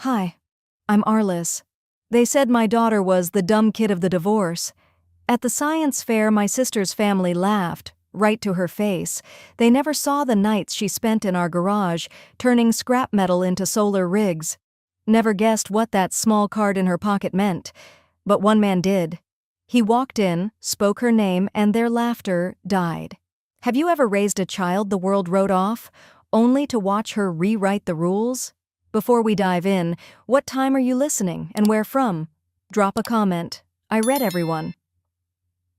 Hi, I'm Arliss. They said my daughter was the dumb kid of the divorce. At the science fair, my sister's family laughed, right to her face. They never saw the nights she spent in our garage, turning scrap metal into solar rigs. Never guessed what that small card in her pocket meant. But one man did. He walked in, spoke her name, and their laughter died. Have you ever raised a child the world wrote off, only to watch her rewrite the rules? Before we dive in, what time are you listening and where from? Drop a comment. I read everyone.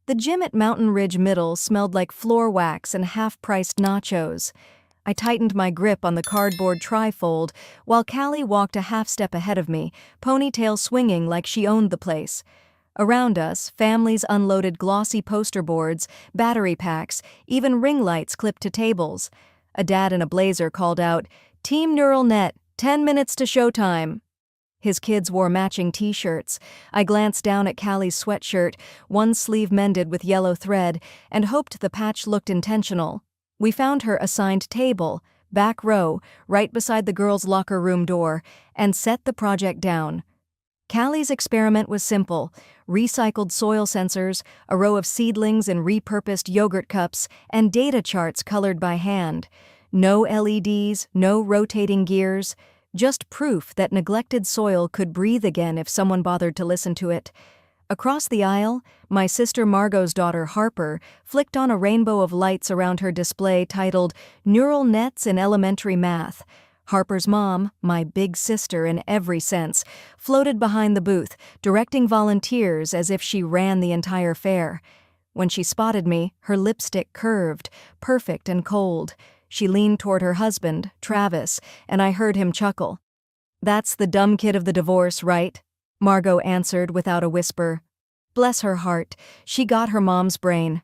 The gym at Mountain Ridge Middle smelled like floor wax and half-priced nachos. I tightened my grip on the cardboard trifold while Callie walked a half-step ahead of me, ponytail swinging like she owned the place. Around us, families unloaded glossy poster boards, battery packs, even ring lights clipped to tables. A dad in a blazer called out, "Team Neural Net, 10 minutes to showtime." His kids wore matching t-shirts. I glanced down at Callie's sweatshirt, one sleeve mended with yellow thread, and hoped the patch looked intentional. We found her assigned table, back row, right beside the girls' locker room door, and set the project down. Callie's experiment was simple: recycled soil sensors, a row of seedlings in repurposed yogurt cups, and data charts colored by hand. No LEDs, no rotating gears, just proof that neglected soil could breathe again if someone bothered to listen to it. Across the aisle, my sister Margot's daughter Harper flicked on a rainbow of lights around her display titled Neural Nets in Elementary Math. Harper's mom, my big sister in every sense, floated behind the booth, directing volunteers as if she ran the entire fair. When she spotted me, her lipstick curved, perfect and cold. She leaned toward her husband, Travis, and I heard him chuckle. "That's the dumb kid of the divorce, right?" Margot answered without a whisper. Bless her heart, she got her mom's brain.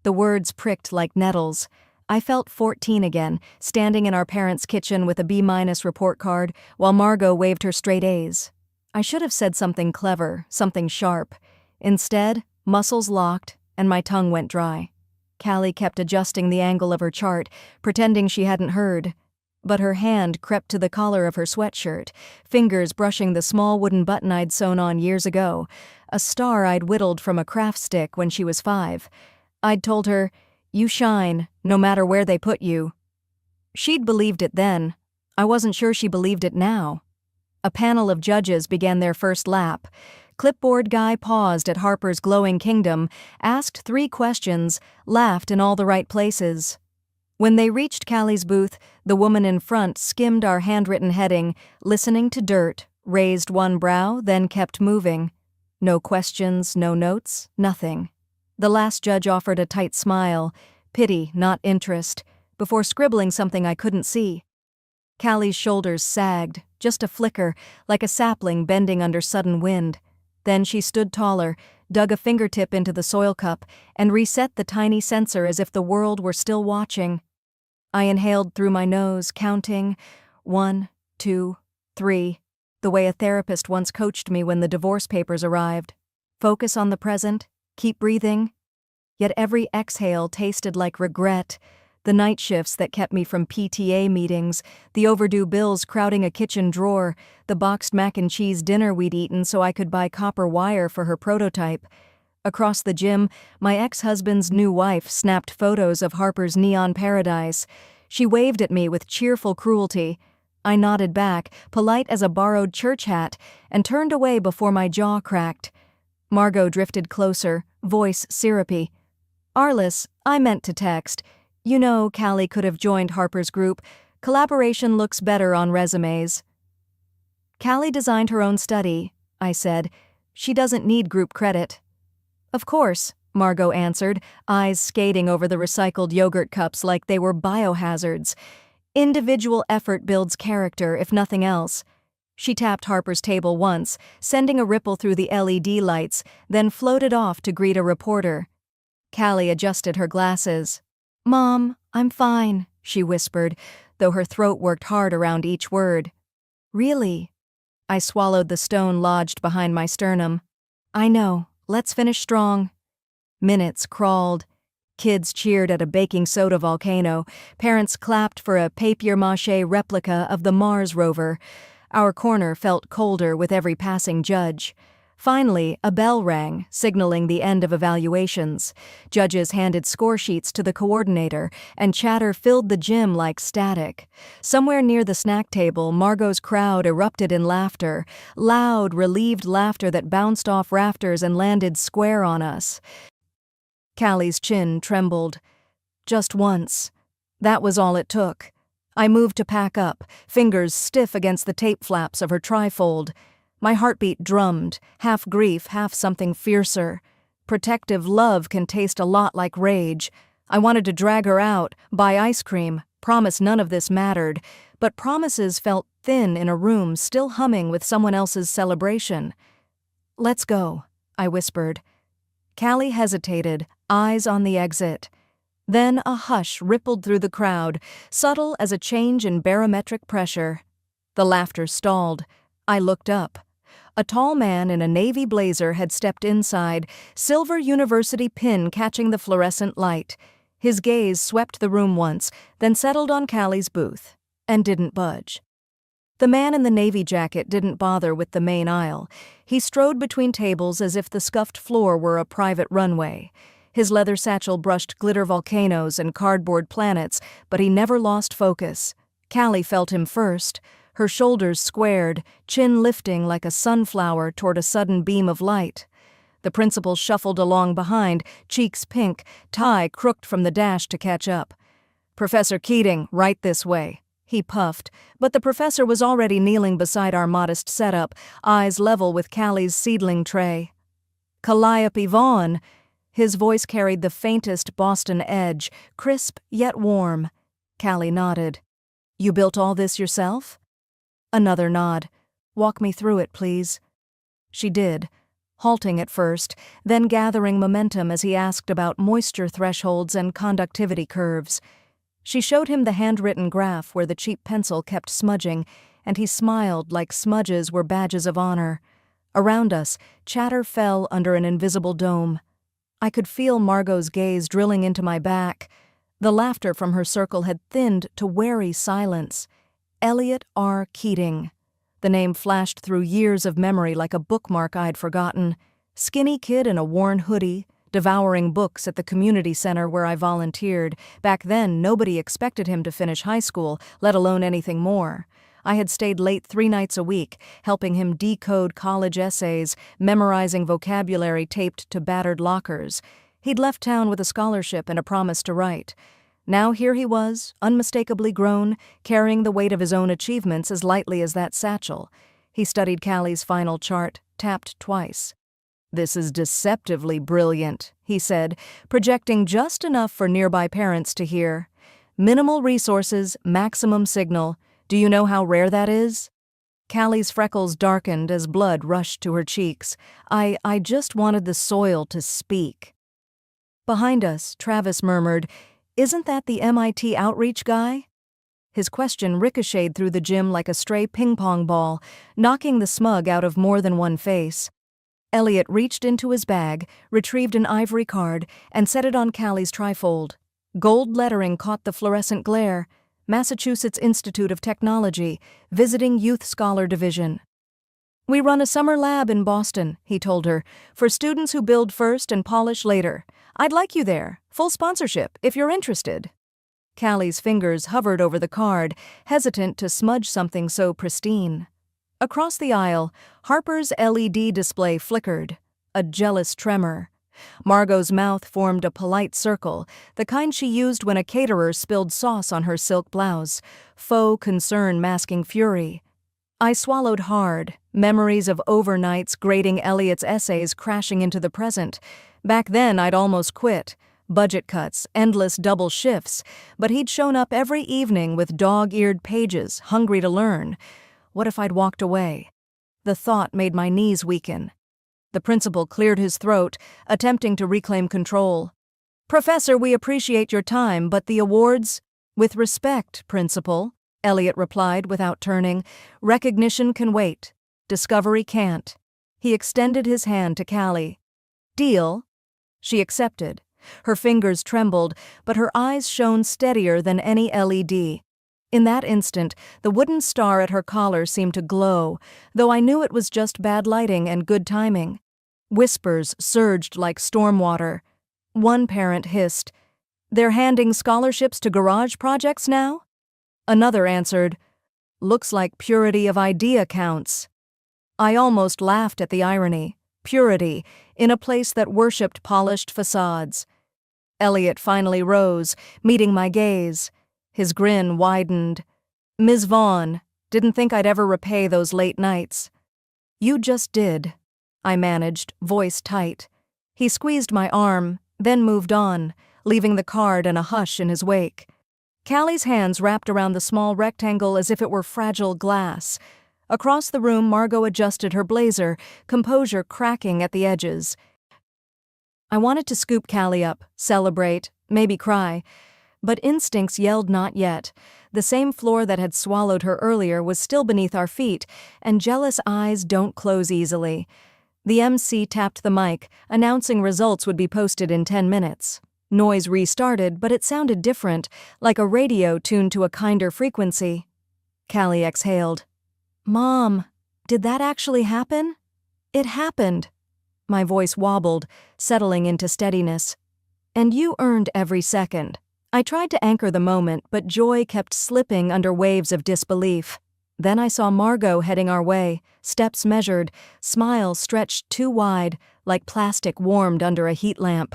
The words pricked like nettles. I felt 14 again, standing in our parents' kitchen with a B- report card, while Margot waved her straight A's. I should have said something clever, something sharp. Instead, muscles locked, and my tongue went dry. Callie kept adjusting the angle of her chart, pretending she hadn't heard. But her hand crept to the collar of her sweatshirt, fingers brushing the small wooden button I'd sewn on years ago, a star I'd whittled from a craft stick when she was 5. I'd told her, "You shine, no matter where they put you." She'd believed it then. I wasn't sure she believed it now. A panel of judges began their first lap. Clipboard guy paused at Harper's glowing kingdom, asked 3 questions, laughed in all the right places. When they reached Callie's booth, the woman in front skimmed our handwritten heading, listening to dirt, raised one brow, then kept moving. No questions, no notes, nothing. The last judge offered a tight smile, pity, not interest, before scribbling something I couldn't see. Callie's shoulders sagged, just a flicker, like a sapling bending under sudden wind. Then she stood taller, dug a fingertip into the soil cup, and reset the tiny sensor as if the world were still watching. I inhaled through my nose, counting 1, 2, 3, the way a therapist once coached me when the divorce papers arrived. Focus on the present, keep breathing. Yet every exhale tasted like regret. The night shifts that kept me from PTA meetings, the overdue bills crowding a kitchen drawer, the boxed mac and cheese dinner we'd eaten so I could buy copper wire for her prototype. Across the gym, my ex-husband's new wife snapped photos of Harper's neon paradise. She waved at me with cheerful cruelty. I nodded back, polite as a borrowed church hat, and turned away before my jaw cracked. Margot drifted closer, voice syrupy. "Arliss, I meant to text. You know, Callie could have joined Harper's group. Collaboration looks better on resumes." "Callie designed her own study," I said. "She doesn't need group credit." "Of course," Margot answered, eyes skating over the recycled yogurt cups like they were biohazards. "Individual effort builds character, if nothing else." She tapped Harper's table once, sending a ripple through the LED lights, then floated off to greet a reporter. Callie adjusted her glasses. "Mom, I'm fine," she whispered, though her throat worked hard around each word. "Really?" I swallowed the stone lodged behind my sternum. "I know. Let's finish strong." Minutes crawled. Kids cheered at a baking soda volcano. Parents clapped for a papier-mâché replica of the Mars rover. Our corner felt colder with every passing judge. Finally, a bell rang, signaling the end of evaluations. Judges handed score sheets to the coordinator, and chatter filled the gym like static. Somewhere near the snack table, Margot's crowd erupted in laughter, loud, relieved laughter that bounced off rafters and landed square on us. Callie's chin trembled. Just once. That was all it took. I moved to pack up, fingers stiff against the tape flaps of her trifold. My heartbeat drummed, half grief, half something fiercer. Protective love can taste a lot like rage. I wanted to drag her out, buy ice cream, promise none of this mattered, but promises felt thin in a room still humming with someone else's celebration. "Let's go," I whispered. Callie hesitated, eyes on the exit. Then a hush rippled through the crowd, subtle as a change in barometric pressure. The laughter stalled. I looked up. A tall man in a navy blazer had stepped inside, silver university pin catching the fluorescent light. His gaze swept the room once, then settled on Callie's booth, and didn't budge. The man in the navy jacket didn't bother with the main aisle. He strode between tables as if the scuffed floor were a private runway. His leather satchel brushed glitter volcanoes and cardboard planets, but he never lost focus. Callie felt him first. Her shoulders squared, chin lifting like a sunflower toward a sudden beam of light. The principal shuffled along behind, cheeks pink, tie crooked from the dash to catch up. "Professor Keating, right this way," he puffed, but the professor was already kneeling beside our modest setup, eyes level with Callie's seedling tray. "Calliope Vaughn." His voice carried the faintest Boston edge, crisp yet warm. Callie nodded. "You built all this yourself?" Another nod. "Walk me through it, please." She did, halting at first, then gathering momentum as he asked about moisture thresholds and conductivity curves. She showed him the handwritten graph where the cheap pencil kept smudging, and he smiled like smudges were badges of honor. Around us, chatter fell under an invisible dome. I could feel Margot's gaze drilling into my back. The laughter from her circle had thinned to wary silence. Elliot R. Keating. The name flashed through years of memory like a bookmark I'd forgotten. Skinny kid in a worn hoodie, devouring books at the community center where I volunteered. Back then, nobody expected him to finish high school, let alone anything more. I had stayed late 3 nights a week, helping him decode college essays, memorizing vocabulary taped to battered lockers. He'd left town with a scholarship and a promise to write. Now here he was, unmistakably grown, carrying the weight of his own achievements as lightly as that satchel. He studied Callie's final chart, tapped twice. "This is deceptively brilliant," he said, projecting just enough for nearby parents to hear. "Minimal resources, maximum signal. Do you know how rare that is?" Callie's freckles darkened as blood rushed to her cheeks. I just wanted the soil to speak. Behind us, Travis murmured, "Isn't that the MIT outreach guy?" His question ricocheted through the gym like a stray ping-pong ball, knocking the smug out of more than one face. Elliot reached into his bag, retrieved an ivory card, and set it on Callie's trifold. Gold lettering caught the fluorescent glare. Massachusetts Institute of Technology, Visiting Youth Scholar Division. "We run a summer lab in Boston," he told her, "for students who build first and polish later. I'd like you there. Full sponsorship, if you're interested." Callie's fingers hovered over the card, hesitant to smudge something so pristine. Across the aisle, Harper's LED display flickered, a jealous tremor. Margot's mouth formed a polite circle, the kind she used when a caterer spilled sauce on her silk blouse, faux concern masking fury. I swallowed hard, memories of overnights grading Elliot's essays crashing into the present. Back then, I'd almost quit. Budget cuts, endless double shifts, but he'd shown up every evening with dog-eared pages, hungry to learn. What if I'd walked away? The thought made my knees weaken. The principal cleared his throat, attempting to reclaim control. "Professor, we appreciate your time, but the awards—" "With respect, Principal," Elliot replied without turning. "Recognition can wait. Discovery can't." He extended his hand to Callie. "Deal?" She accepted. Her fingers trembled, but her eyes shone steadier than any LED. In that instant, the wooden star at her collar seemed to glow, though I knew it was just bad lighting and good timing. Whispers surged like storm water. One parent hissed, "They're handing scholarships to garage projects now?" Another answered, "Looks like purity of idea counts." I almost laughed at the irony. Purity, in a place that worshipped polished facades. Elliot finally rose, meeting my gaze. His grin widened. "Ms. Vaughn, didn't think I'd ever repay those late nights." "You just did," I managed, voice tight. He squeezed my arm, then moved on, leaving the card and a hush in his wake. Callie's hands wrapped around the small rectangle as if it were fragile glass. Across the room, Margot adjusted her blazer, composure cracking at the edges. I wanted to scoop Callie up, celebrate, maybe cry. But instincts yelled not yet. The same floor that had swallowed her earlier was still beneath our feet, and jealous eyes don't close easily. The MC tapped the mic, announcing results would be posted in 10 minutes. Noise restarted, but it sounded different, like a radio tuned to a kinder frequency. Callie exhaled. "Mom, did that actually happen?" "It happened." My voice wobbled, settling into steadiness. "And you earned every second." I tried to anchor the moment, but joy kept slipping under waves of disbelief. Then I saw Margot heading our way, steps measured, smile stretched too wide, like plastic warmed under a heat lamp.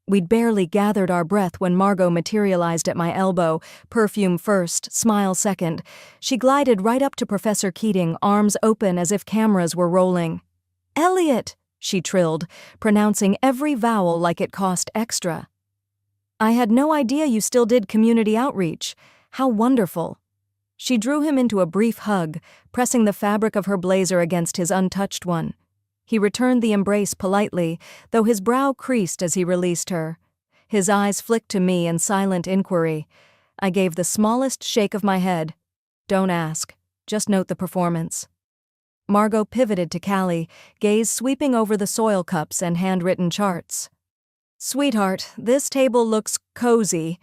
We'd barely gathered our breath when Margot materialized at my elbow, perfume first, smile second. She glided right up to Professor Keating, arms open as if cameras were rolling. "Elliot!" she trilled, pronouncing every vowel like it cost extra. "I had no idea you still did community outreach. How wonderful." She drew him into a brief hug, pressing the fabric of her blazer against his untouched one. He returned the embrace politely, though his brow creased as he released her. His eyes flicked to me in silent inquiry. I gave the smallest shake of my head. "Don't ask. Just note the performance." Margot pivoted to Callie, gaze sweeping over the soil cups and handwritten charts. "Sweetheart, this table looks cozy."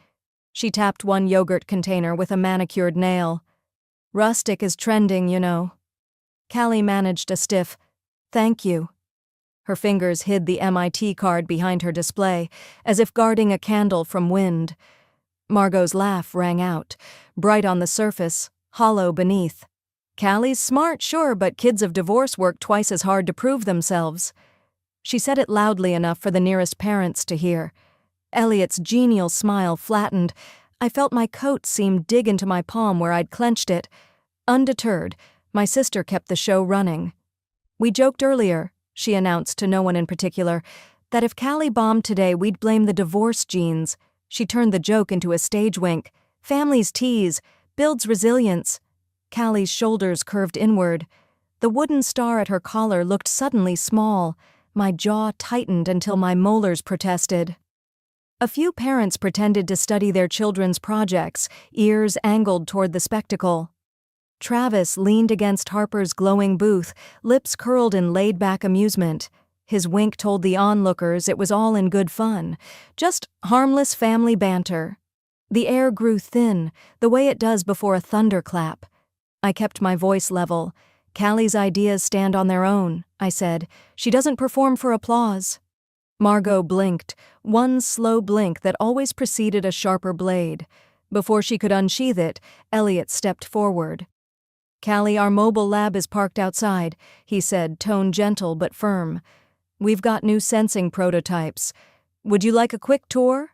She tapped one yogurt container with a manicured nail. "Rustic is trending, you know." Callie managed a stiff, "Thank you." Her fingers hid the MIT card behind her display, as if guarding a candle from wind. Margot's laugh rang out, bright on the surface, hollow beneath. "Callie's smart, sure, but kids of divorce work twice as hard to prove themselves." She said it loudly enough for the nearest parents to hear. Elliot's genial smile flattened. I felt my coat seem dig into my palm where I'd clenched it. Undeterred, my sister kept the show running. "We joked earlier," she announced to no one in particular, "that if Callie bombed today, we'd blame the divorce genes." She turned the joke into a stage wink. "Families tease, builds resilience." Callie's shoulders curved inward. The wooden star at her collar looked suddenly small. My jaw tightened until my molars protested. A few parents pretended to study their children's projects, ears angled toward the spectacle. Travis leaned against Harper's glowing booth, lips curled in laid-back amusement. His wink told the onlookers it was all in good fun, just harmless family banter. The air grew thin, the way it does before a thunderclap. I kept my voice level. "Callie's ideas stand on their own," I said. "She doesn't perform for applause." Margot blinked, one slow blink that always preceded a sharper blade. Before she could unsheath it, Elliot stepped forward. "Callie, our mobile lab is parked outside," he said, tone gentle but firm. "We've got new sensing prototypes. Would you like a quick tour?"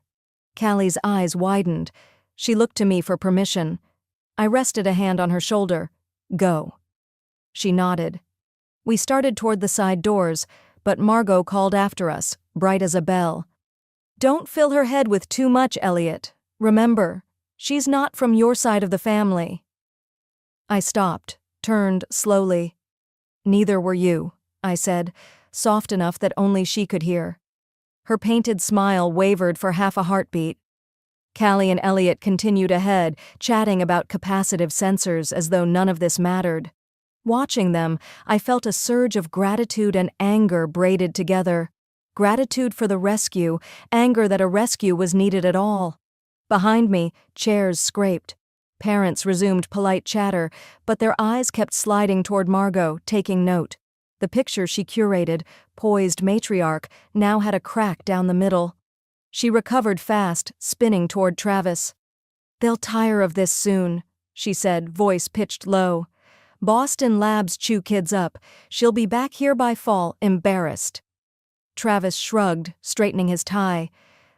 Callie's eyes widened. She looked to me for permission. I rested a hand on her shoulder. "Go." She nodded. We started toward the side doors, but Margot called after us, bright as a bell. "Don't fill her head with too much, Elliot. Remember, she's not from your side of the family." I stopped, turned slowly. "Neither were you," I said, soft enough that only she could hear. Her painted smile wavered for half a heartbeat. Callie and Elliot continued ahead, chatting about capacitive sensors as though none of this mattered. Watching them, I felt a surge of gratitude and anger braided together. Gratitude for the rescue, anger that a rescue was needed at all. Behind me, chairs scraped. Parents resumed polite chatter, but their eyes kept sliding toward Margot, taking note. The picture she curated, poised matriarch, now had a crack down the middle. She recovered fast, spinning toward Travis. "They'll tire of this soon," she said, voice pitched low. "Boston Labs chew kids up. She'll be back here by fall, embarrassed." Travis shrugged, straightening his tie.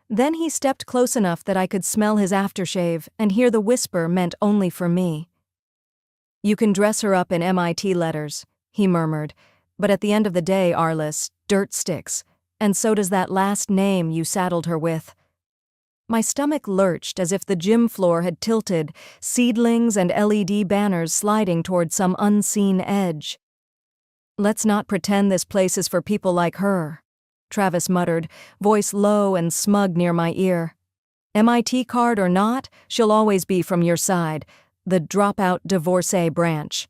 Then he stepped close enough that I could smell his aftershave and hear the whisper meant only for me. "You can dress her up in MIT letters," he murmured. "But at the end of the day, Arliss, dirt sticks. And so does that last name you saddled her with." My stomach lurched as if the gym floor had tilted, seedlings and LED banners sliding toward some unseen edge. "Let's not pretend this place is for people like her," Travis muttered, voice low and smug near my ear. "MIT card or not, she'll always be from your side, the dropout divorcee branch."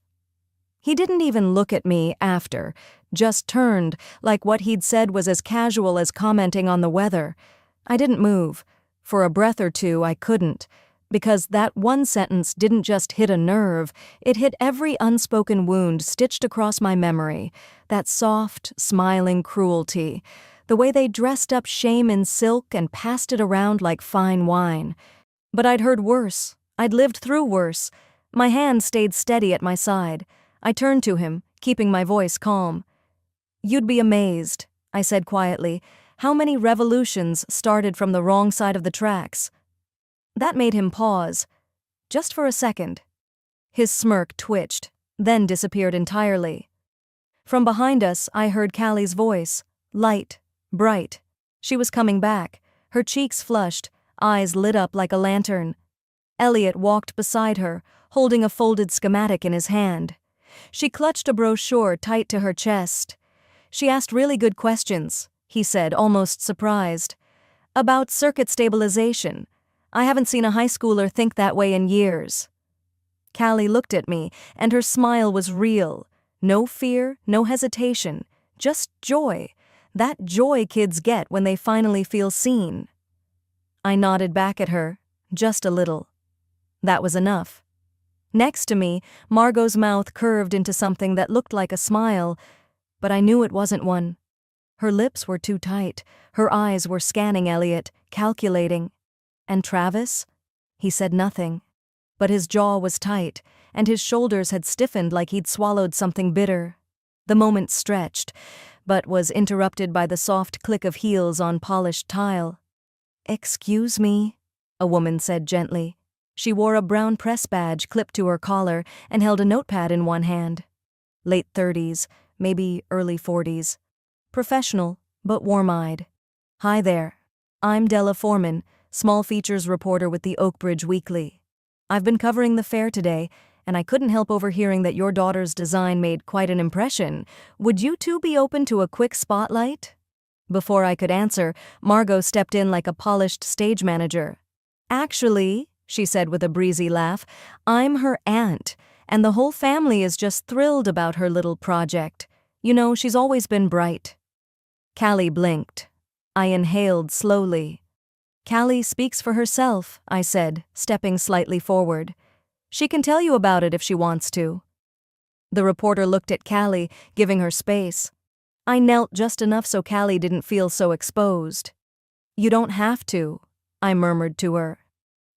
He didn't even look at me after, just turned, like what he'd said was as casual as commenting on the weather. I didn't move. For a breath or two, I couldn't, because that one sentence didn't just hit a nerve, it hit every unspoken wound stitched across my memory, that soft, smiling cruelty, the way they dressed up shame in silk and passed it around like fine wine. But I'd heard worse. I'd lived through worse. My hand stayed steady at my side. I turned to him, keeping my voice calm. "You'd be amazed," I said quietly, "how many revolutions started from the wrong side of the tracks." That made him pause, just for a second. His smirk twitched, then disappeared entirely. From behind us, I heard Callie's voice, light, bright. She was coming back, her cheeks flushed, eyes lit up like a lantern. Elliot walked beside her, holding a folded schematic in his hand. She clutched a brochure tight to her chest. "She asked really good questions," he said, almost surprised. "About circuit stabilization. I haven't seen a high schooler think that way in years." Callie looked at me, and her smile was real. No fear, no hesitation, just joy. That joy kids get when they finally feel seen. I nodded back at her, just a little. That was enough. Next to me, Margot's mouth curved into something that looked like a smile, but I knew it wasn't one. Her lips were too tight, her eyes were scanning Elliot, calculating. And Travis? He said nothing. But his jaw was tight, and his shoulders had stiffened like he'd swallowed something bitter. The moment stretched, but was interrupted by the soft click of heels on polished tile. "Excuse me," a woman said gently. She wore a brown press badge clipped to her collar and held a notepad in one hand. Late 30s, maybe early 40s. Professional, but warm-eyed. "Hi there. I'm Della Foreman, small features reporter with the Oakbridge Weekly. I've been covering the fair today, and I couldn't help overhearing that your daughter's design made quite an impression. Would you two be open to a quick spotlight?" Before I could answer, Margot stepped in like a polished stage manager. "Actually," she said with a breezy laugh, "I'm her aunt, and the whole family is just thrilled about her little project. You know, she's always been bright." Callie blinked. I inhaled slowly. "Callie speaks for herself," I said, stepping slightly forward. "She can tell you about it if she wants to." The reporter looked at Callie, giving her space. I knelt just enough so Callie didn't feel so exposed. "You don't have to," I murmured to her.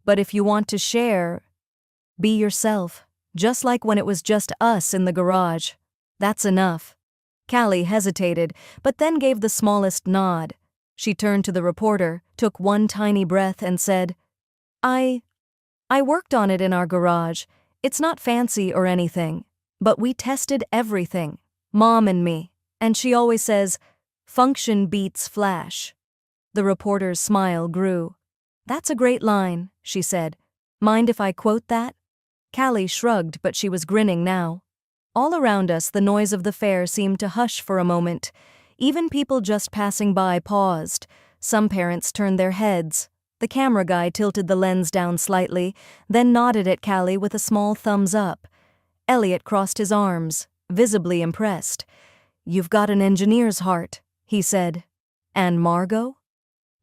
"But if you want to share, be yourself, just like when it was just us in the garage. That's enough." Callie hesitated, but then gave the smallest nod. She turned to the reporter, took one tiny breath, and said, I worked on it in our garage. It's not fancy or anything, but we tested everything, Mom and me, and she always says, function beats flash." The reporter's smile grew. "That's a great line," she said. "Mind if I quote that?" Callie shrugged, but she was grinning now. All around us, the noise of the fair seemed to hush for a moment. Even people just passing by paused. Some parents turned their heads. The camera guy tilted the lens down slightly, then nodded at Callie with a small thumbs up. Elliot crossed his arms, visibly impressed. "You've got an engineer's heart," he said. "And Margot?"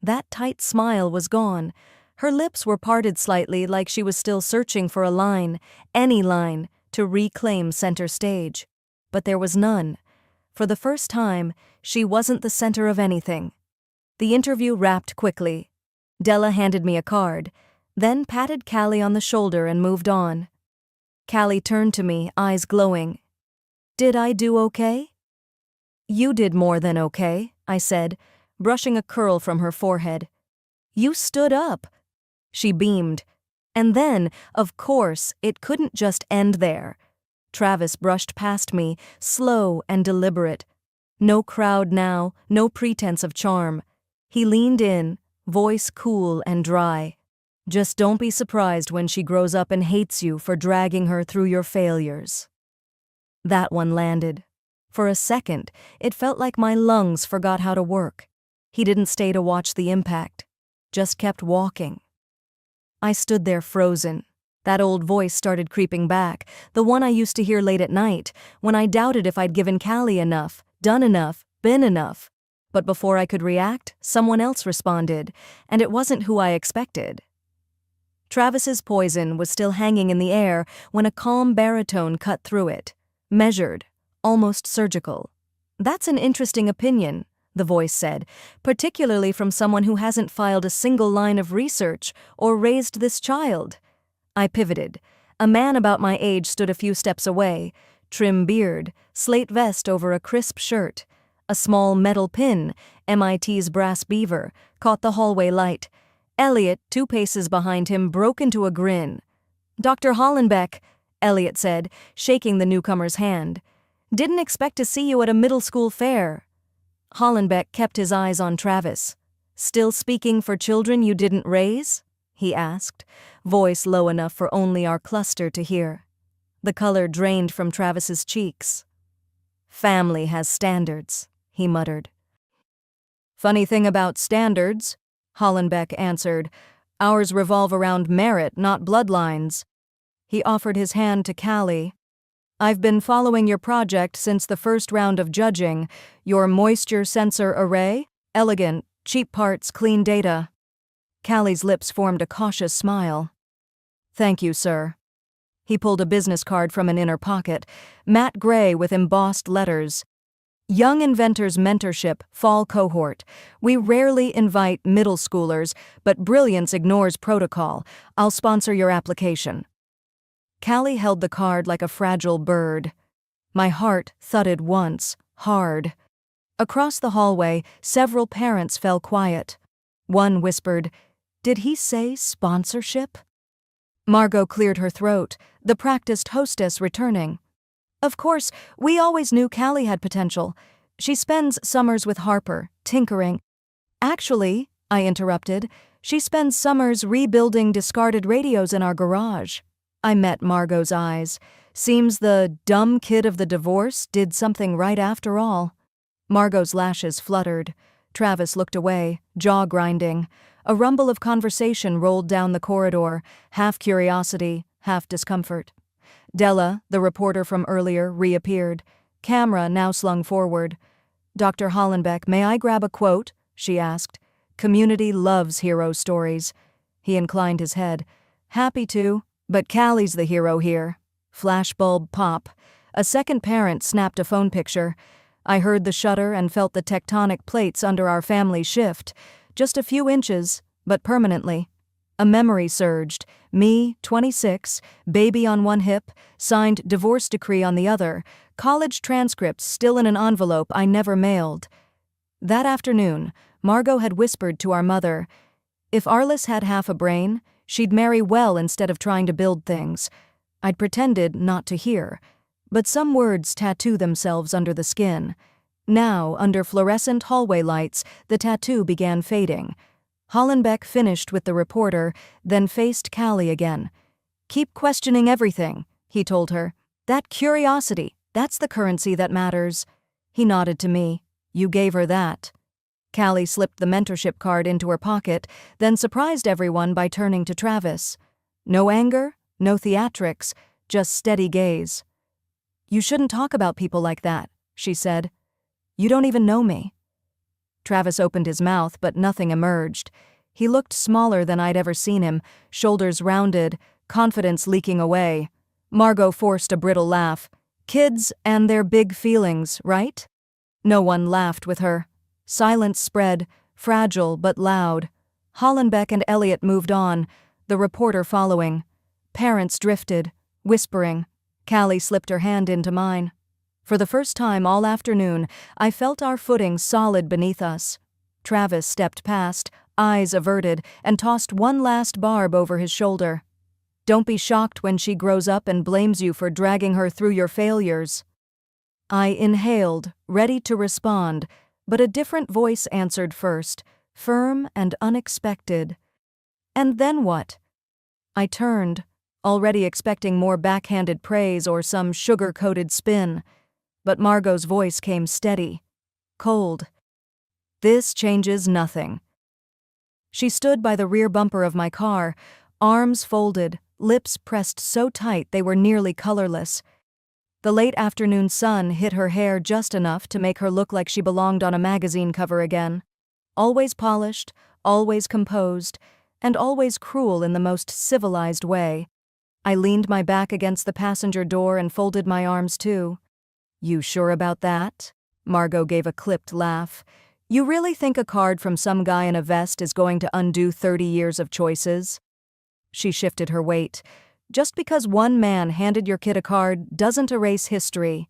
That tight smile was gone. Her lips were parted slightly like she was still searching for a line, any line, to reclaim center stage. But there was none. For the first time, she wasn't the center of anything. The interview wrapped quickly. Della handed me a card, then patted Callie on the shoulder and moved on. Callie turned to me, eyes glowing. "Did I do okay?" "You did more than okay," I said, brushing a curl from her forehead. "You stood up." She beamed. And then, of course, it couldn't just end there. Travis brushed past me, slow and deliberate. No crowd now, no pretense of charm. He leaned in, voice cool and dry. "Just don't be surprised when she grows up and hates you for dragging her through your failures." That one landed. For a second, it felt like my lungs forgot how to work. He didn't stay to watch the impact, just kept walking. I stood there frozen. That old voice started creeping back, the one I used to hear late at night, when I doubted if I'd given Callie enough, done enough, been enough. But before I could react, someone else responded, and it wasn't who I expected. Travis's poison was still hanging in the air when a calm baritone cut through it, measured, almost surgical. "That's an interesting opinion," the voice said, "particularly from someone who hasn't filed a single line of research or raised this child." I pivoted. A man about my age stood a few steps away, trim beard, slate vest over a crisp shirt. A small metal pin, MIT's brass beaver, caught the hallway light. Elliot, 2 paces behind him, broke into a grin. "Dr. Hollenbeck," Elliot said, shaking the newcomer's hand. "Didn't expect to see you at a middle school fair." Hollenbeck kept his eyes on Travis. "Still speaking for children you didn't raise?" he asked, voice low enough for only our cluster to hear. The color drained from Travis's cheeks. "Family has standards," he muttered. "Funny thing about standards," Hollenbeck answered. "Ours revolve around merit, not bloodlines." He offered his hand to Callie. "I've been following your project since the first round of judging. Your moisture sensor array? Elegant, cheap parts, clean data." Callie's lips formed a cautious smile. "Thank you, sir." He pulled a business card from an inner pocket, matte gray with embossed letters. "Young Inventors Mentorship, Fall Cohort. We rarely invite middle schoolers, but brilliance ignores protocol. I'll sponsor your application." Callie held the card like a fragile bird. My heart thudded once, hard. Across the hallway, several parents fell quiet. One whispered, "Did he say sponsorship?" Margot cleared her throat, the practiced hostess returning. "Of course, we always knew Callie had potential. She spends summers with Harper, tinkering." "Actually," I interrupted, "she spends summers rebuilding discarded radios in our garage." I met Margot's eyes. Seems the dumb kid of the divorce did something right after all. Margot's lashes fluttered. Travis looked away, jaw grinding. A rumble of conversation rolled down the corridor, half curiosity, half discomfort. Della, the reporter from earlier, reappeared, camera now slung forward. "Dr. Hollenbeck, may I grab a quote?" she asked. "Community loves hero stories." He inclined his head. "Happy to, but Callie's the hero here." Flashbulb pop. A second parent snapped a phone picture. I heard the shudder and felt the tectonic plates under our family shift. Just a few inches, but permanently. A memory surged. Me, 26, baby on one hip, signed divorce decree on the other, college transcripts still in an envelope I never mailed. That afternoon, Margot had whispered to our mother, "If Arliss had half a brain, she'd marry well instead of trying to build things." I'd pretended not to hear, but some words tattoo themselves under the skin. Now, under fluorescent hallway lights, the tattoo began fading. Hollenbeck finished with the reporter, then faced Callie again. "Keep questioning everything," he told her. "That curiosity, that's the currency that matters." He nodded to me. "You gave her that." Callie slipped the mentorship card into her pocket, then surprised everyone by turning to Travis. No anger, no theatrics, just steady gaze. "You shouldn't talk about people like that," she said. "You don't even know me." Travis opened his mouth, but nothing emerged. He looked smaller than I'd ever seen him, shoulders rounded, confidence leaking away. Margot forced a brittle laugh. Kids and their big feelings, right? No one laughed with her. Silence spread, fragile but loud. Hollenbeck and Elliot moved on, the reporter following. Parents drifted, whispering. Callie slipped her hand into mine. For the first time all afternoon, I felt our footing solid beneath us. Travis stepped past, eyes averted, and tossed one last barb over his shoulder. Don't be shocked when she grows up and blames you for dragging her through your failures. I inhaled, ready to respond, but a different voice answered first, firm and unexpected. And then what? I turned, already expecting more backhanded praise or some sugar-coated spin. But Margot's voice came steady, cold. This changes nothing. She stood by the rear bumper of my car, arms folded, lips pressed so tight they were nearly colorless. The late afternoon sun hit her hair just enough to make her look like she belonged on a magazine cover again. Always polished, always composed, and always cruel in the most civilized way. I leaned my back against the passenger door and folded my arms too. You sure about that? Margot gave a clipped laugh. You really think a card from some guy in a vest is going to undo 30 years of choices? She shifted her weight. Just because one man handed your kid a card doesn't erase history.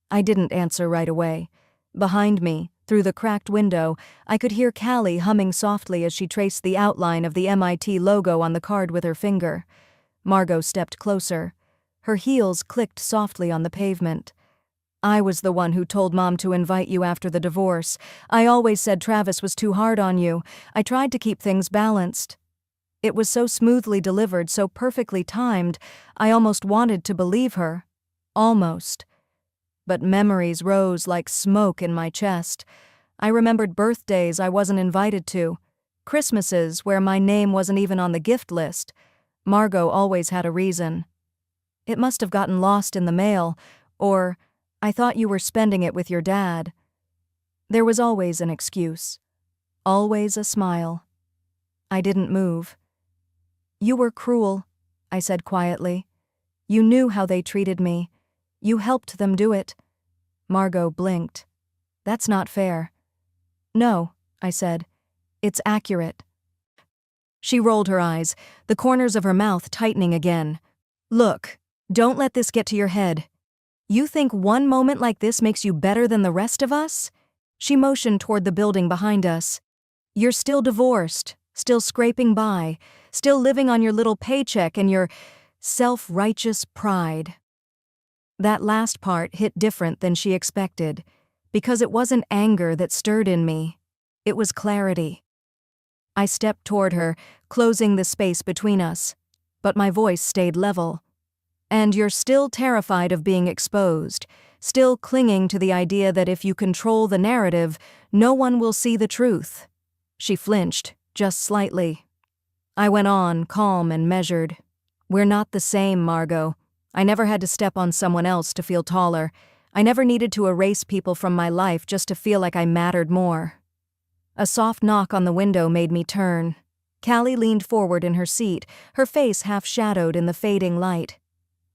I didn't answer right away. Behind me, through the cracked window, I could hear Callie humming softly as she traced the outline of the MIT logo on the card with her finger. Margot stepped closer. Her heels clicked softly on the pavement. I was the one who told Mom to invite you after the divorce. I always said Travis was too hard on you. I tried to keep things balanced. It was so smoothly delivered, so perfectly timed, I almost wanted to believe her. Almost. But memories rose like smoke in my chest. I remembered birthdays I wasn't invited to, Christmases where my name wasn't even on the gift list. Margot always had a reason. It must have gotten lost in the mail, or I thought you were spending it with your dad. There was always an excuse. Always a smile. I didn't move. You were cruel, I said quietly. You knew how they treated me. You helped them do it. Margot blinked. That's not fair. No, I said. It's accurate. She rolled her eyes, the corners of her mouth tightening again. Look, don't let this get to your head. You think one moment like this makes you better than the rest of us? She motioned toward the building behind us. You're still divorced, still scraping by, still living on your little paycheck and your self-righteous pride. That last part hit different than she expected, because it wasn't anger that stirred in me. It was clarity. I stepped toward her, closing the space between us, but my voice stayed level. And you're still terrified of being exposed, still clinging to the idea that if you control the narrative, no one will see the truth. She flinched, just slightly. I went on, calm and measured. We're not the same, Margot. I never had to step on someone else to feel taller. I never needed to erase people from my life just to feel like I mattered more. A soft knock on the window made me turn. Callie leaned forward in her seat, her face half-shadowed in the fading light.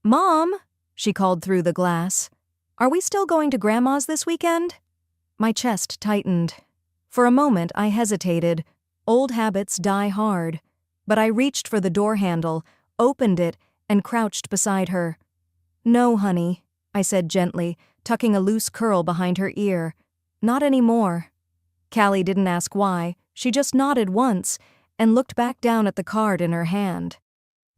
Mom, she called through the glass. Are we still going to Grandma's this weekend? My chest tightened. For a moment I hesitated. Old habits die hard. But I reached for the door handle, opened it, and crouched beside her. No, honey, I said gently, tucking a loose curl behind her ear. Not anymore. Callie didn't ask why. She just nodded once and looked back down at the card in her hand.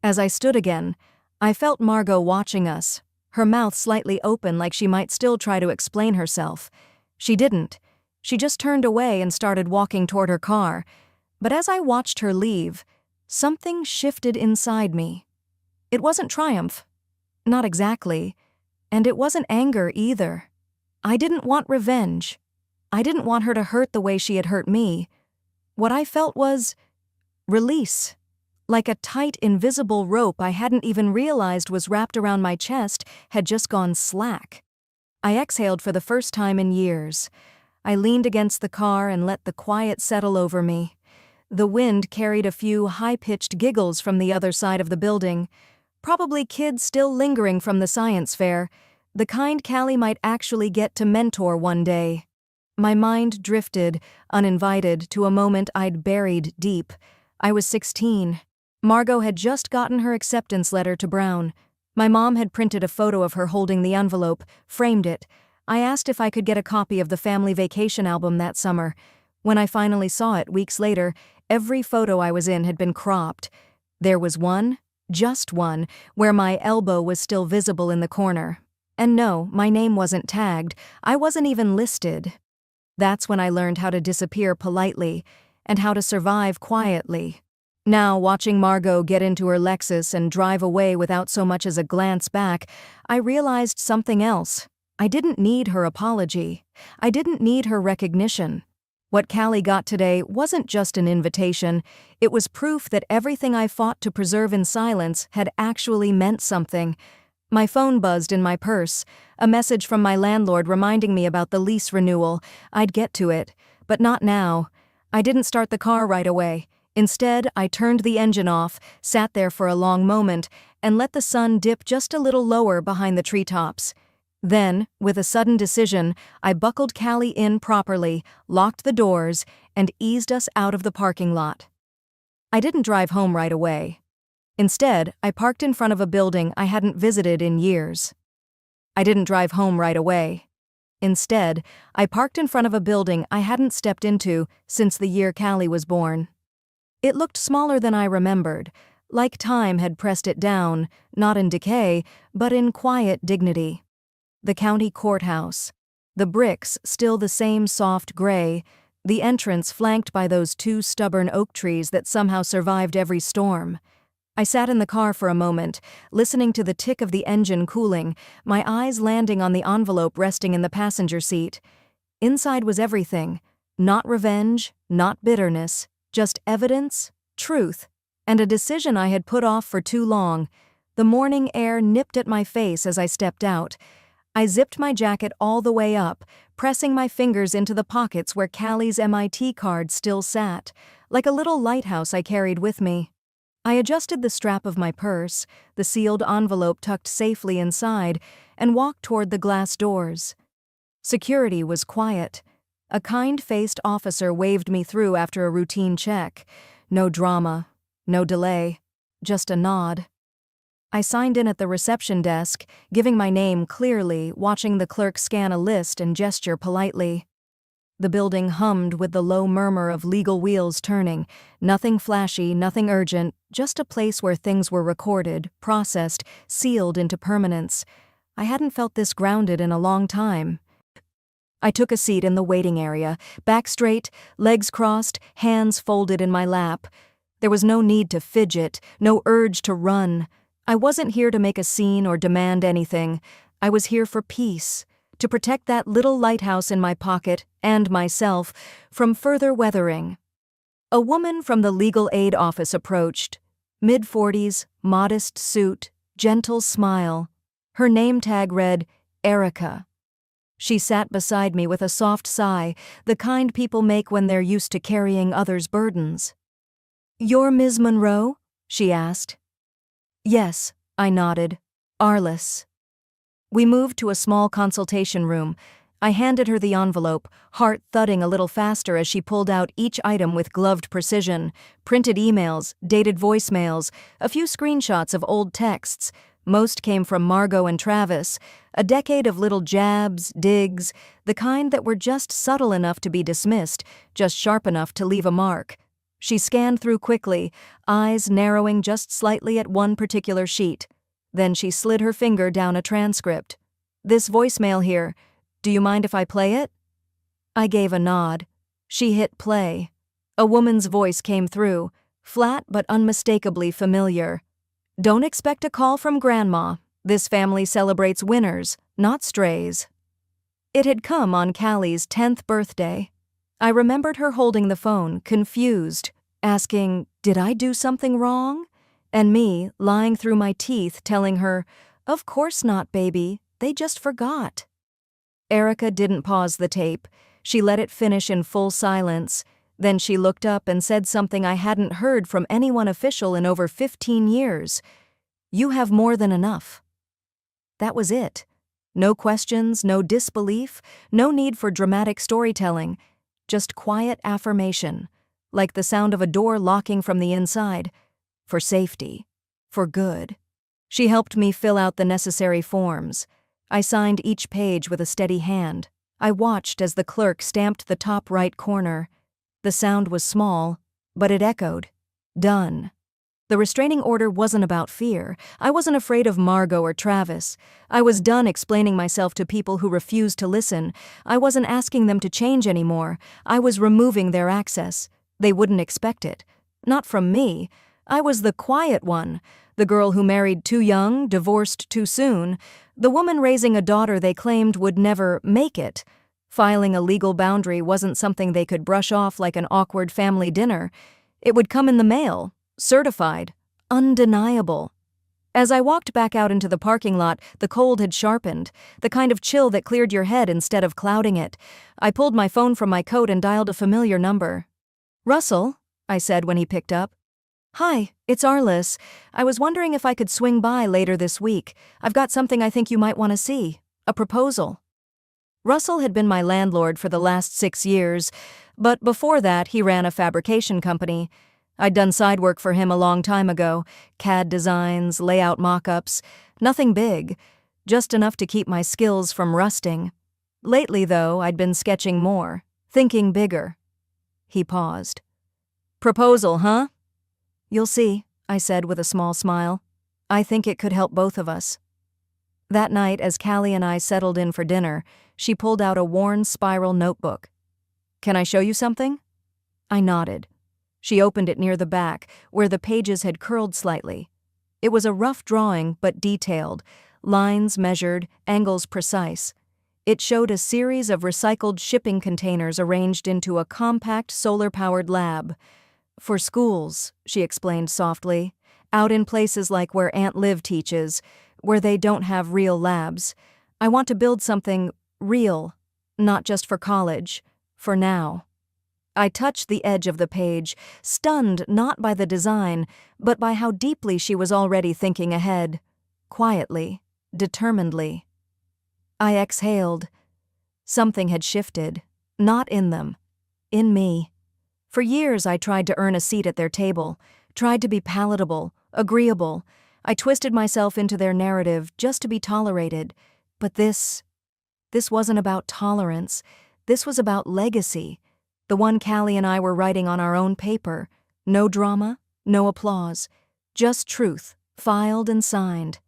As I stood again, I felt Margot watching us, her mouth slightly open like she might still try to explain herself. She didn't. She just turned away and started walking toward her car. But as I watched her leave, something shifted inside me. It wasn't triumph. Not exactly. And it wasn't anger either. I didn't want revenge. I didn't want her to hurt the way she had hurt me. What I felt was release. Like a tight, invisible rope I hadn't even realized was wrapped around my chest had just gone slack. I exhaled for the first time in years. I leaned against the car and let the quiet settle over me. The wind carried a few high-pitched giggles from the other side of the building. Probably kids still lingering from the science fair, the kind Callie might actually get to mentor one day. My mind drifted, uninvited, to a moment I'd buried deep. I was 16. Margot had just gotten her acceptance letter to Brown. My mom had printed a photo of her holding the envelope, framed it. I asked if I could get a copy of the family vacation album that summer. When I finally saw it weeks later, every photo I was in had been cropped. There was one, just one, where my elbow was still visible in the corner. And no, my name wasn't tagged. I wasn't even listed. That's when I learned how to disappear politely and how to survive quietly. Now, watching Margot get into her Lexus and drive away without so much as a glance back, I realized something else. I didn't need her apology. I didn't need her recognition. What Callie got today wasn't just an invitation, it was proof that everything I fought to preserve in silence had actually meant something. My phone buzzed in my purse, a message from my landlord reminding me about the lease renewal. I'd get to it, but not now. I didn't start the car right away. Instead, I turned the engine off, sat there for a long moment, and let the sun dip just a little lower behind the treetops. Then, with a sudden decision, I buckled Callie in properly, locked the doors, and eased us out of the parking lot. I didn't drive home right away. Instead, I parked in front of a building I hadn't visited in years. I didn't drive home right away. Instead, I parked in front of a building I hadn't stepped into since the year Callie was born. It looked smaller than I remembered, like time had pressed it down, not in decay, but in quiet dignity. The county courthouse. The bricks still the same soft gray, the entrance flanked by those two stubborn oak trees that somehow survived every storm. I sat in the car for a moment, listening to the tick of the engine cooling, my eyes landing on the envelope resting in the passenger seat. Inside was everything. Not revenge, not bitterness, just evidence, truth, and a decision I had put off for too long. The morning air nipped at my face as I stepped out. I zipped my jacket all the way up, pressing my fingers into the pockets where Callie's MIT card still sat, like a little lighthouse I carried with me. I adjusted the strap of my purse, the sealed envelope tucked safely inside, and walked toward the glass doors. Security was quiet. A kind-faced officer waved me through after a routine check. No drama, no delay, just a nod. I signed in at the reception desk, giving my name clearly, watching the clerk scan a list and gesture politely. The building hummed with the low murmur of legal wheels turning. Nothing flashy, nothing urgent, just a place where things were recorded, processed, sealed into permanence. I hadn't felt this grounded in a long time. I took a seat in the waiting area, back straight, legs crossed, hands folded in my lap. There was no need to fidget, no urge to run. I wasn't here to make a scene or demand anything. I was here for peace, to protect that little lighthouse in my pocket, and myself, from further weathering. A woman from the legal aid office approached. Mid-40s, modest suit, gentle smile. Her name tag read, Erica. She sat beside me with a soft sigh, the kind people make when they're used to carrying others' burdens. "You're Ms. Monroe?" she asked. "Yes," I nodded. "Arliss." We moved to a small consultation room. I handed her the envelope, heart thudding a little faster as she pulled out each item with gloved precision. Printed emails, dated voicemails, a few screenshots of old texts. Most came from Margot and Travis. A decade of little jabs, digs, the kind that were just subtle enough to be dismissed, just sharp enough to leave a mark. She scanned through quickly, eyes narrowing just slightly at one particular sheet. Then she slid her finger down a transcript. "This voicemail here. Do you mind if I play it?" I gave a nod. She hit play. A woman's voice came through, flat but unmistakably familiar. "Don't expect a call from Grandma. This family celebrates winners, not strays." It had come on Callie's 10th birthday. I remembered her holding the phone, confused, asking, "Did I do something wrong?" And me, lying through my teeth, telling her, "Of course not, baby. They just forgot." Erica didn't pause the tape. She let it finish in full silence. Then she looked up and said something I hadn't heard from anyone official in over 15 years. "You have more than enough." That was it. No questions, no disbelief, no need for dramatic storytelling. Just quiet affirmation, like the sound of a door locking from the inside. For safety. For good. She helped me fill out the necessary forms. I signed each page with a steady hand. I watched as the clerk stamped the top right corner. The sound was small, but it echoed. Done. The restraining order wasn't about fear. I wasn't afraid of Margot or Travis. I was done explaining myself to people who refused to listen. I wasn't asking them to change anymore. I was removing their access. They wouldn't expect it. Not from me. I was the quiet one. The girl who married too young, divorced too soon. The woman raising a daughter they claimed would never make it. Filing a legal boundary wasn't something they could brush off like an awkward family dinner. It would come in the mail. Certified. Undeniable. As I walked back out into the parking lot, the cold had sharpened, the kind of chill that cleared your head instead of clouding it. I pulled my phone from my coat and dialed a familiar number. "Russell," I said when he picked up. "Hi, it's Arliss. I was wondering if I could swing by later this week. I've got something I think you might want to see. A proposal." Russell had been my landlord for the last 6 years, but before that he ran a fabrication company. I'd done side work for him a long time ago, CAD designs, layout mock-ups, nothing big, just enough to keep my skills from rusting. Lately, though, I'd been sketching more, thinking bigger. He paused. "Proposal, huh?" "You'll see," I said with a small smile. "I think it could help both of us." That night, as Callie and I settled in for dinner, she pulled out a worn spiral notebook. "Can I show you something?" I nodded. She opened it near the back, where the pages had curled slightly. It was a rough drawing, but detailed, lines measured, angles precise. It showed a series of recycled shipping containers arranged into a compact solar-powered lab. "For schools," she explained softly, "out in places like where Aunt Liv teaches, where they don't have real labs. I want to build something real, not just for college, for now." I touched the edge of the page, stunned not by the design, but by how deeply she was already thinking ahead. Quietly, determinedly. I exhaled. Something had shifted. Not in them. In me. For years I tried to earn a seat at their table, tried to be palatable, agreeable. I twisted myself into their narrative just to be tolerated. But this wasn't about tolerance. This was about legacy. The one Callie and I were writing on our own paper. No drama, no applause. Just truth, filed and signed.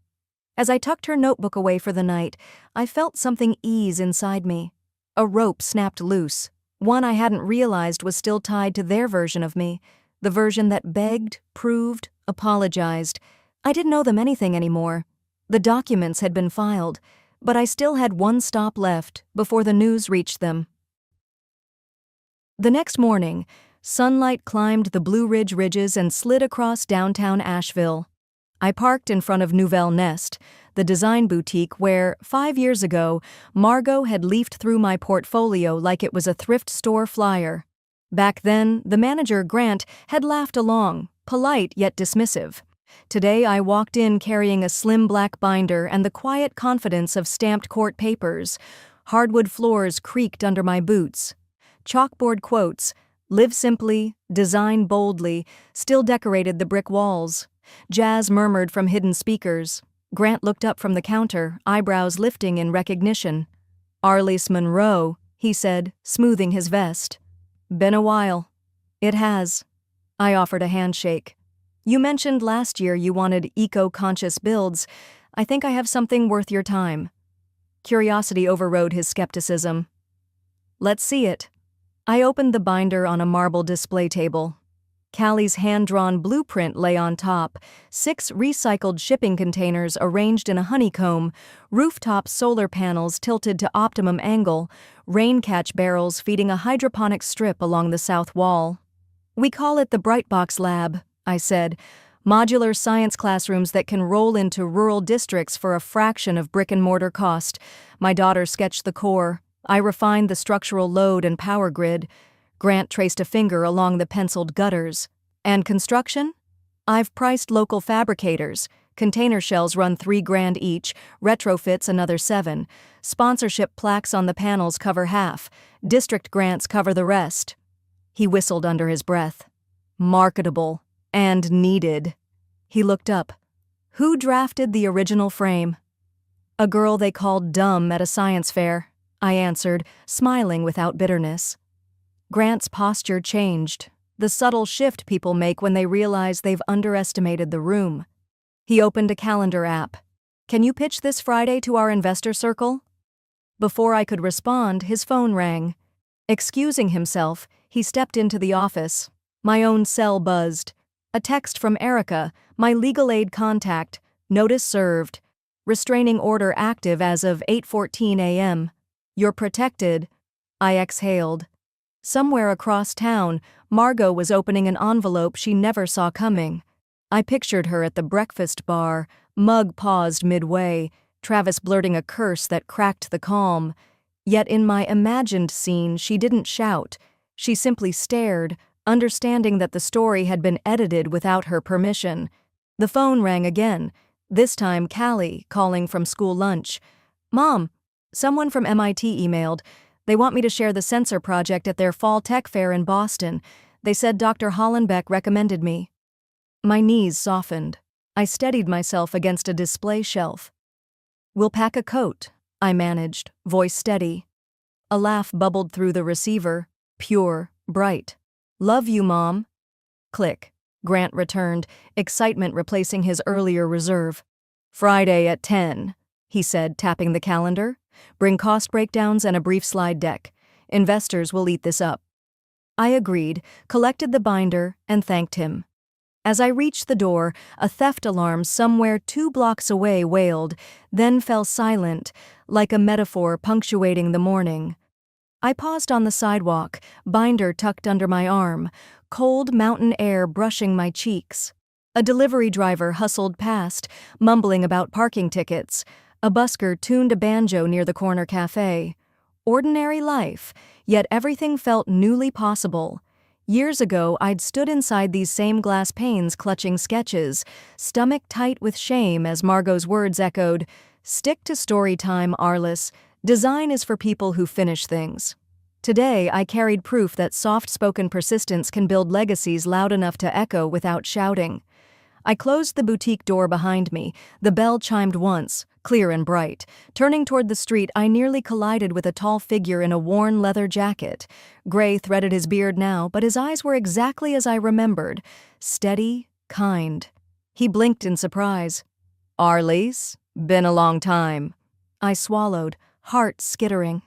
As I tucked her notebook away for the night, I felt something ease inside me. A rope snapped loose, one I hadn't realized was still tied to their version of me, the version that begged, proved, apologized. I didn't owe them anything anymore. The documents had been filed, but I still had one stop left before the news reached them. The next morning, sunlight climbed the Blue Ridge ridges and slid across downtown Asheville. I parked in front of Nouvelle Nest, the design boutique where, 5 years ago, Margot had leafed through my portfolio like it was a thrift store flyer. Back then, the manager, Grant, had laughed along, polite yet dismissive. Today I walked in carrying a slim black binder and the quiet confidence of stamped court papers. Hardwood floors creaked under my boots. Chalkboard quotes, "Live simply, design boldly," still decorated the brick walls. Jazz murmured from hidden speakers. Grant looked up from the counter, eyebrows lifting in recognition. "Arliss Monroe," he said, smoothing his vest. "Been a while." "It has." I offered a handshake. "You mentioned last year you wanted eco-conscious builds. I think I have something worth your time." Curiosity overrode his skepticism. "Let's see it." I opened the binder on a marble display table. Callie's hand-drawn blueprint lay on top, 6 recycled shipping containers arranged in a honeycomb, rooftop solar panels tilted to optimum angle, rain catch barrels feeding a hydroponic strip along the south wall. "We call it the Brightbox Lab," I said, "modular science classrooms that can roll into rural districts for a fraction of brick-and-mortar cost." My daughter sketched the core. I refined the structural load and power grid. Grant traced a finger along the penciled gutters. And construction? I've priced local fabricators. Container shells run $3,000 each, retrofits another $7. Sponsorship plaques on the panels cover half. District grants cover the rest. He whistled under his breath. Marketable. And needed. He looked up. Who drafted the original frame? A girl they called dumb at a science fair, I answered, smiling without bitterness. Grant's posture changed, the subtle shift people make when they realize they've underestimated the room. He opened a calendar app. Can you pitch this Friday to our investor circle? Before I could respond, his phone rang. Excusing himself, he stepped into the office. My own cell buzzed. A text from Erica, my legal aid contact. Notice served. Restraining order active as of 8:14 a.m. You're protected. I exhaled. Somewhere across town, Margot was opening an envelope she never saw coming. I pictured her at the breakfast bar, mug paused midway, Travis blurting a curse that cracked the calm. Yet in my imagined scene, she didn't shout. She simply stared, understanding that the story had been edited without her permission. The phone rang again, this time Callie, calling from school lunch. Mom, someone from MIT emailed. They want me to share the sensor project at their fall tech fair in Boston. They said Dr. Hollenbeck recommended me. My knees softened. I steadied myself against a display shelf. We'll pack a coat, I managed, voice steady. A laugh bubbled through the receiver, pure, bright. Love you, Mom. Click. Grant returned, excitement replacing his earlier reserve. Friday at 10, he said, tapping the calendar. Bring cost breakdowns and a brief slide deck. Investors will eat this up. I agreed, collected the binder, and thanked him. As I reached the door, a theft alarm somewhere 2 blocks away wailed, then fell silent, like a metaphor punctuating the morning. I paused on the sidewalk, binder tucked under my arm, cold mountain air brushing my cheeks. A delivery driver hustled past, mumbling about parking tickets. A busker tuned a banjo near the corner cafe. Ordinary life, yet everything felt newly possible. Years ago, I'd stood inside these same glass panes clutching sketches, stomach tight with shame as Margot's words echoed, "Stick to story time, Arliss. Design is for people who finish things." Today, I carried proof that soft-spoken persistence can build legacies loud enough to echo without shouting. I closed the boutique door behind me. The bell chimed once, clear and bright. Turning toward the street, I nearly collided with a tall figure in a worn leather jacket. Gray threaded his beard now, but his eyes were exactly as I remembered. Steady, kind. He blinked in surprise. Arliss? Been a long time. I swallowed, heart skittering.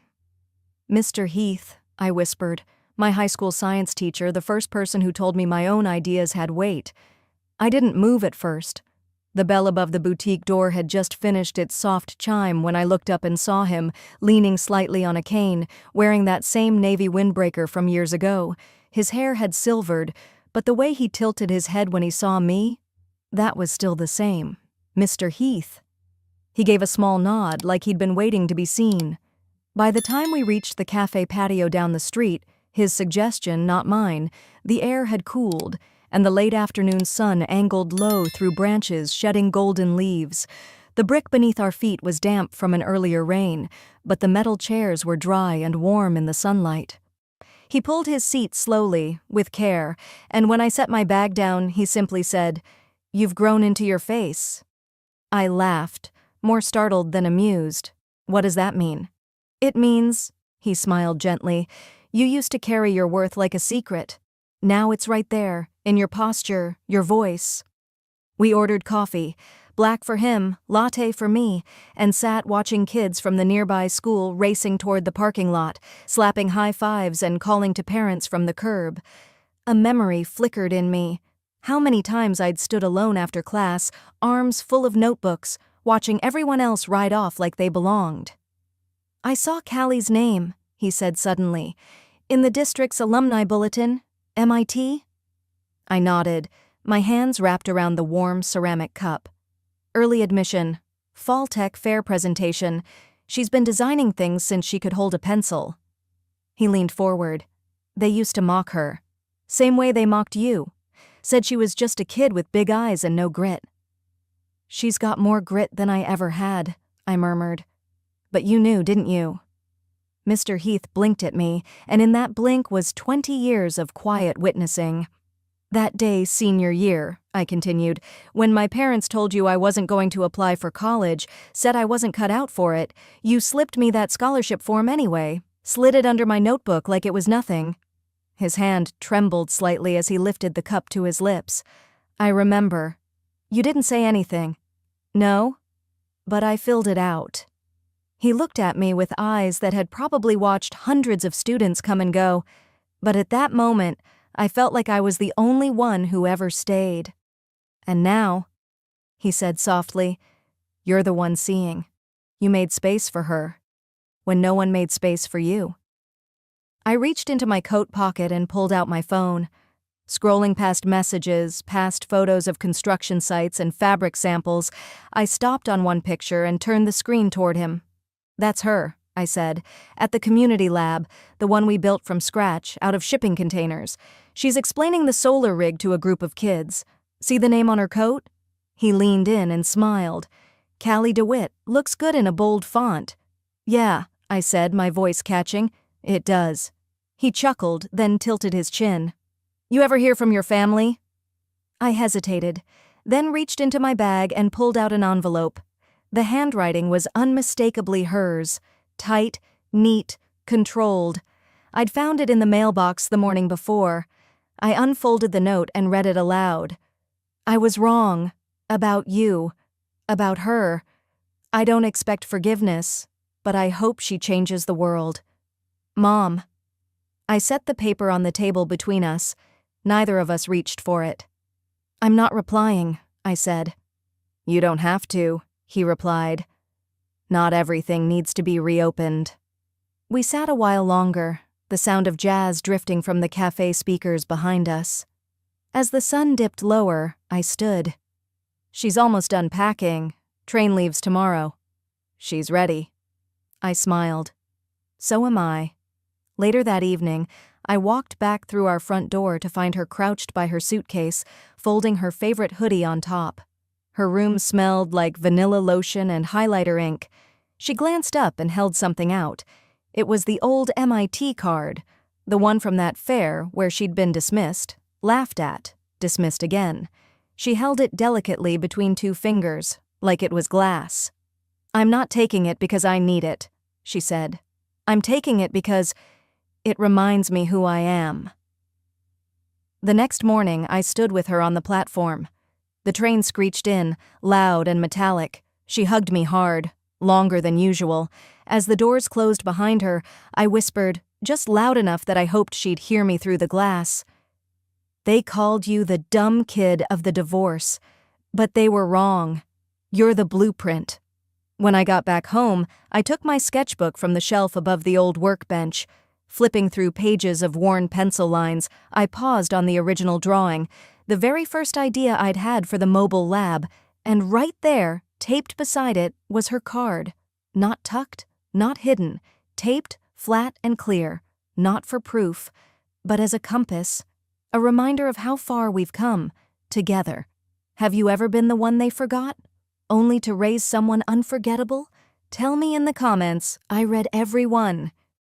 Mr. Heath, I whispered. My high school science teacher, the first person who told me my own ideas had weight. I didn't move at first. The bell above the boutique door had just finished its soft chime when I looked up and saw him, leaning slightly on a cane, wearing that same navy windbreaker from years ago. His hair had silvered, but the way he tilted his head when he saw me, that was still the same. Mr. Heath. He gave a small nod, like he'd been waiting to be seen. By the time we reached the cafe patio down the street, his suggestion, not mine, the air had cooled, and the late afternoon sun angled low through branches shedding golden leaves. The brick beneath our feet was damp from an earlier rain, but the metal chairs were dry and warm in the sunlight. He pulled his seat slowly, with care, and when I set my bag down, he simply said, "You've grown into your face." I laughed, more startled than amused. What does that mean? It means, he smiled gently, you used to carry your worth like a secret. Now it's right there, in your posture, your voice. We ordered coffee, black for him, latte for me, and sat watching kids from the nearby school racing toward the parking lot, slapping high fives and calling to parents from the curb. A memory flickered in me. How many times I'd stood alone after class, arms full of notebooks, watching everyone else ride off like they belonged. I saw Callie's name, he said suddenly, in the district's alumni bulletin, MIT? I nodded, my hands wrapped around the warm ceramic cup. Early admission, fall tech fair presentation. She's been designing things since she could hold a pencil. He leaned forward. They used to mock her. Same way they mocked you. Said she was just a kid with big eyes and no grit. She's got more grit than I ever had, I murmured. But you knew, didn't you? Mr. Heath blinked at me, and in that blink was 20 years of quiet witnessing. That day, senior year, I continued, when my parents told you I wasn't going to apply for college, said I wasn't cut out for it, you slipped me that scholarship form anyway, slid it under my notebook like it was nothing. His hand trembled slightly as he lifted the cup to his lips. I remember. You didn't say anything. No? But I filled it out. He looked at me with eyes that had probably watched hundreds of students come and go, but at that moment, I felt like I was the only one who ever stayed. And now, he said softly, you're the one seeing. You made space for her, when no one made space for you. I reached into my coat pocket and pulled out my phone. Scrolling past messages, past photos of construction sites and fabric samples, I stopped on one picture and turned the screen toward him. That's her, I said, at the community lab, the one we built from scratch, out of shipping containers. She's explaining the solar rig to a group of kids. See the name on her coat? He leaned in and smiled. Callie DeWitt, looks good in a bold font. Yeah, I said, my voice catching. It does. He chuckled, then tilted his chin. You ever hear from your family? I hesitated, then reached into my bag and pulled out an envelope. The handwriting was unmistakably hers, tight, neat, controlled. I'd found it in the mailbox the morning before. I unfolded the note and read it aloud. I was wrong. About you. About her. I don't expect forgiveness, but I hope she changes the world. Mom. I set the paper on the table between us. Neither of us reached for it. I'm not replying, I said. You don't have to, he replied. Not everything needs to be reopened. We sat a while longer, the sound of jazz drifting from the cafe speakers behind us. As the sun dipped lower, I stood. She's almost done packing. Train leaves tomorrow. She's ready. I smiled. So am I. Later that evening, I walked back through our front door to find her crouched by her suitcase, folding her favorite hoodie on top. Her room smelled like vanilla lotion and highlighter ink. She glanced up and held something out. It was the old MIT card, the one from that fair where she'd been dismissed, laughed at, dismissed again. She held it delicately between two fingers, like it was glass. I'm not taking it because I need it, she said. I'm taking it because it reminds me who I am. The next morning, I stood with her on the platform. The train screeched in, loud and metallic. She hugged me hard, longer than usual. As the doors closed behind her, I whispered, just loud enough that I hoped she'd hear me through the glass. They called you the dumb kid of the divorce, but they were wrong. You're the blueprint. When I got back home, I took my sketchbook from the shelf above the old workbench. Flipping through pages of worn pencil lines, I paused on the original drawing, the very first idea I'd had for the mobile lab, and right there, taped beside it, was her card. Not tucked, not hidden, taped, flat and clear, not for proof, but as a compass, a reminder of how far we've come, together. Have you ever been the one they forgot? Only to raise someone unforgettable? Tell me in the comments. I read every one.